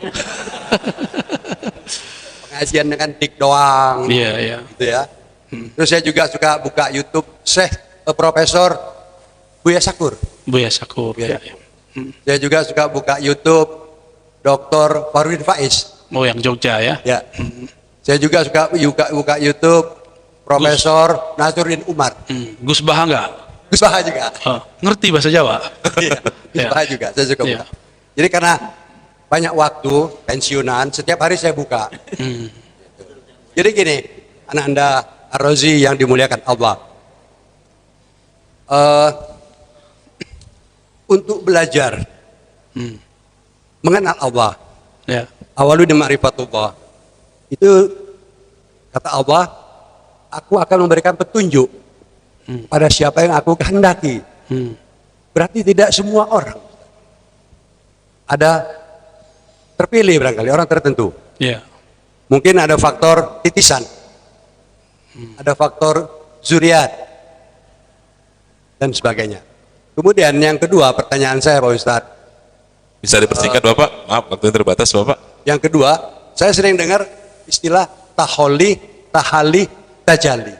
pengajian dengan dik doang, Iya, iya. gitu ya. Terus saya juga suka buka YouTube Syekh Profesor Buya Sakur. Buya Sakur. Iya. Ya, ya. Saya juga suka buka YouTube Dr. Farudin Faiz. Oh, yang Jogja ya. Ya. Saya juga suka buka YouTube Profesor Nasruddin Umar. Gus Baha enggak? Gus Baha juga. Oh, ngerti bahasa Jawa? Iya, Gus Ya. Baha juga. Saya suka Iya. buka. Jadi karena banyak waktu pensiunan, setiap hari saya buka. Jadi gini, anak Anda Ar-Razi yang dimuliakan Allah. Untuk belajar mengenal Allah, Ya. awalu di ma'rifatullah. Itu kata Allah, aku akan memberikan petunjuk pada siapa yang aku kehendaki. Berarti tidak semua orang. Ada terpilih barangkali orang tertentu. Ya. Mungkin ada faktor titisan, ada faktor zuriat, dan sebagainya. Kemudian yang kedua, pertanyaan saya Pak Ustadz. Bisa dipersingkat Bapak? Maaf, waktu yang terbatas Bapak. Yang kedua, saya sering dengar istilah taholli, tahalli, tajalli.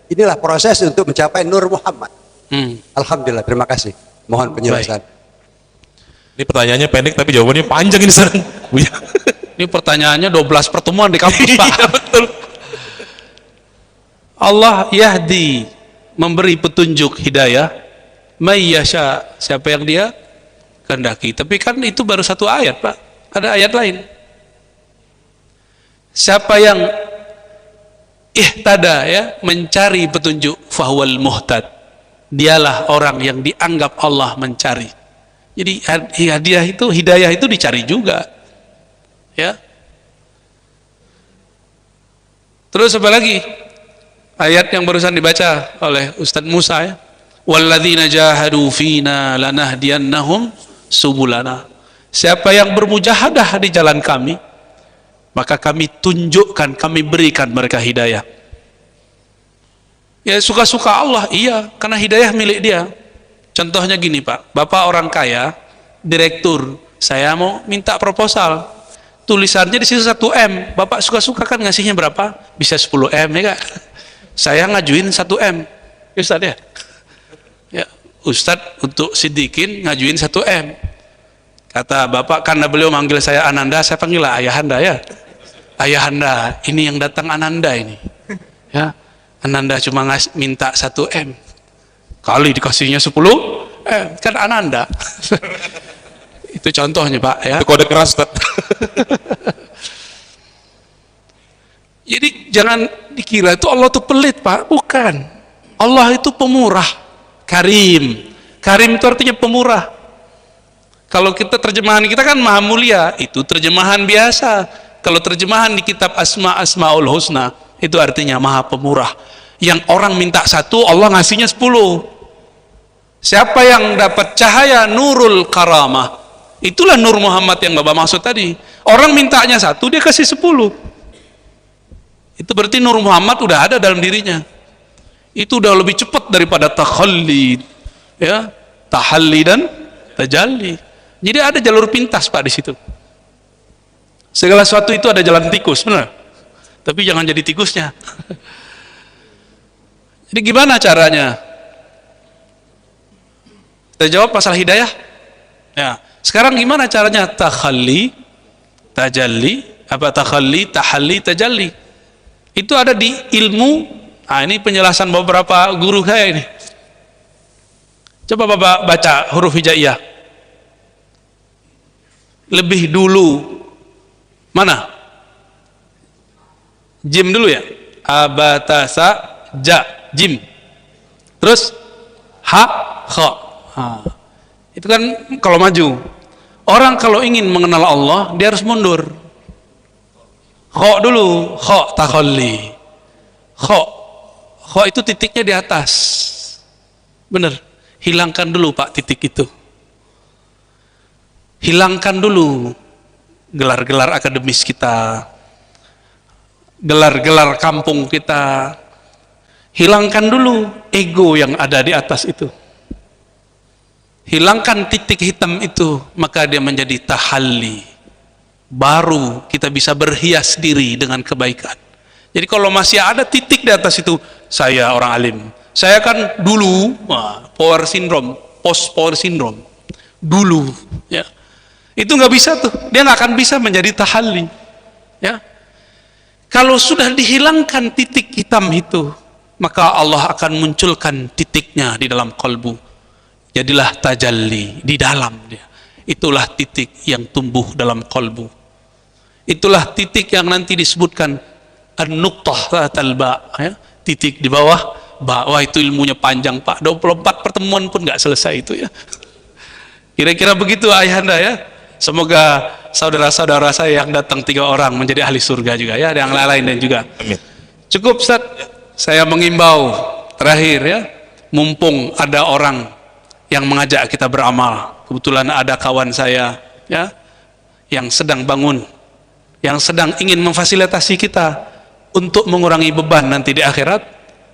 Inilah proses untuk mencapai Nur Muhammad. Alhamdulillah, terima kasih. Mohon penjelasan. Ini pertanyaannya pendek tapi jawabannya panjang ini sekarang. Buya. Ini pertanyaannya 12 pertemuan di kampus Pak. Iya, betul. Allah yahdi, memberi petunjuk hidayah, may yasha, siapa yang dia kehendaki. Tapi kan itu baru satu ayat Pak, ada ayat lain. Siapa yang ihtada, ya, mencari petunjuk, fahuwal muhtad, dialah orang yang dianggap Allah mencari. Jadi hidayah itu dicari juga, ya. Terus apa lagi? Ayat yang barusan dibaca oleh Ustadz Musa, ya. Walladzina jahadu fina lanahdiyannahum subulana. Siapa yang bermujahadah di jalan kami, maka kami tunjukkan, kami berikan mereka hidayah. Ya suka-suka Allah, iya, karena hidayah milik dia. Contohnya gini Pak, Bapak orang kaya, direktur, saya mau minta proposal, tulisannya di situ 1M, Bapak suka-suka kan ngasihnya berapa? Bisa 10M ya Kak? Saya ngajuin 1M, ya Ustaz ya? Ya, Ustadz untuk Siddiqin ngajuin 1M. Kata Bapak, karena beliau manggil saya Ananda, saya panggil Ayahanda ya. Ayahanda, ini yang datang Ananda ini. Ya, Ananda cuma minta 1M. Kali dikasihnya 10M, kan Ananda. Itu contohnya Pak ya. Itu kode keras Ustaz. Jadi jangan dikira itu Allah itu pelit Pak, bukan. Allah itu pemurah, karim. Karim itu artinya pemurah. Kalau kita terjemahan kita kan maha mulia, itu terjemahan biasa. Kalau terjemahan di kitab Asmaul Husna, itu artinya maha pemurah. Yang orang minta 1, Allah ngasihnya 10. Siapa yang dapat cahaya nurul karamah, itulah Nur Muhammad yang Bapak maksud tadi. Orang mintanya 1, dia kasih 10. Itu berarti Nur Muhammad udah ada dalam dirinya. Itu udah lebih cepat daripada takhalli, ya, tahalli dan tajalli. Jadi ada jalur pintas Pak di situ. Segala sesuatu itu ada jalan tikus, benar. Tapi jangan jadi tikusnya. Jadi gimana caranya? Kita jawab masalah hidayah. Ya, sekarang gimana caranya takhalli, tajalli, takhalli, tahalli, tajalli? Itu ada di ilmu. Nah, ini penjelasan beberapa guru saya ini. Coba Bapak baca huruf hijaiyah. Lebih dulu mana? Jim dulu ya. Abatasa ja, jim. Terus ha, kha. Itu kan kalau maju. Orang kalau ingin mengenal Allah, dia harus mundur. Kho dulu, kho takhalli. Kho itu titiknya di atas. Benar. Hilangkan dulu Pak titik itu. Hilangkan dulu gelar-gelar akademis kita, gelar-gelar kampung kita. Hilangkan dulu ego yang ada di atas itu. Hilangkan titik hitam itu, maka dia menjadi tahalli. Baru kita bisa berhias diri dengan kebaikan. Jadi kalau masih ada titik di atas itu, saya orang alim, saya kan dulu power syndrome, post power syndrome dulu, ya itu nggak bisa tuh, dia nggak akan bisa menjadi tahalli, ya. Kalau sudah dihilangkan titik hitam itu, maka Allah akan munculkan titiknya di dalam kalbu. Jadilah tajalli di dalam dia. Itulah titik yang tumbuh dalam kalbu. Itulah titik yang nanti disebutkan an-nuqtah al-ba, ya. Titik di bawah ba. Wah, itu ilmunya panjang Pak, 24 pertemuan pun nggak selesai itu, ya. Kira-kira begitu ayahanda, ya. Semoga saudara-saudara saya yang datang 3 orang menjadi ahli surga juga, ya, yang lain-lain juga. Amin. Cukup Ustaz, saya mengimbau terakhir, ya, mumpung ada orang yang mengajak kita beramal. Kebetulan ada kawan saya, ya, yang sedang bangun, yang sedang ingin memfasilitasi kita untuk mengurangi beban nanti di akhirat.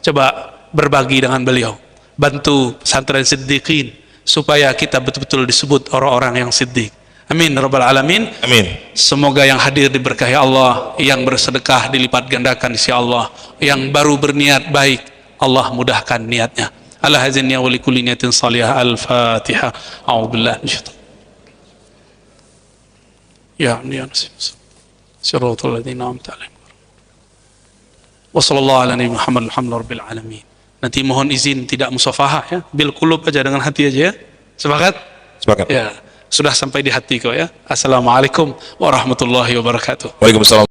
Coba berbagi dengan beliau, bantu pesantren Siddiqin supaya kita betul-betul disebut orang-orang yang siddiq. Amin rabbal alamin. Amin. Semoga yang hadir diberkahi Allah, yang bersedekah dilipat gandakan di sisi Allah, yang baru berniat baik Allah mudahkan niatnya. Ala hazinni wa likulli niyatin salihah. Al-Fatihah. A'udzubillahi minasyaitonir rajim. Ya nasi siratal ladzina an'amta 'alaihim. Wa sallallahu ala nabi Muhammad alhamdulillahirabbil alamin. Nanti mohon izin tidak musafahah, ya, bil qulub aja, dengan hati aja, ya. Sepakat? Sepakat. Ya, sudah sampai di hati kok, ya. Assalamualaikum warahmatullahi wabarakatuh. Waalaikumsalam.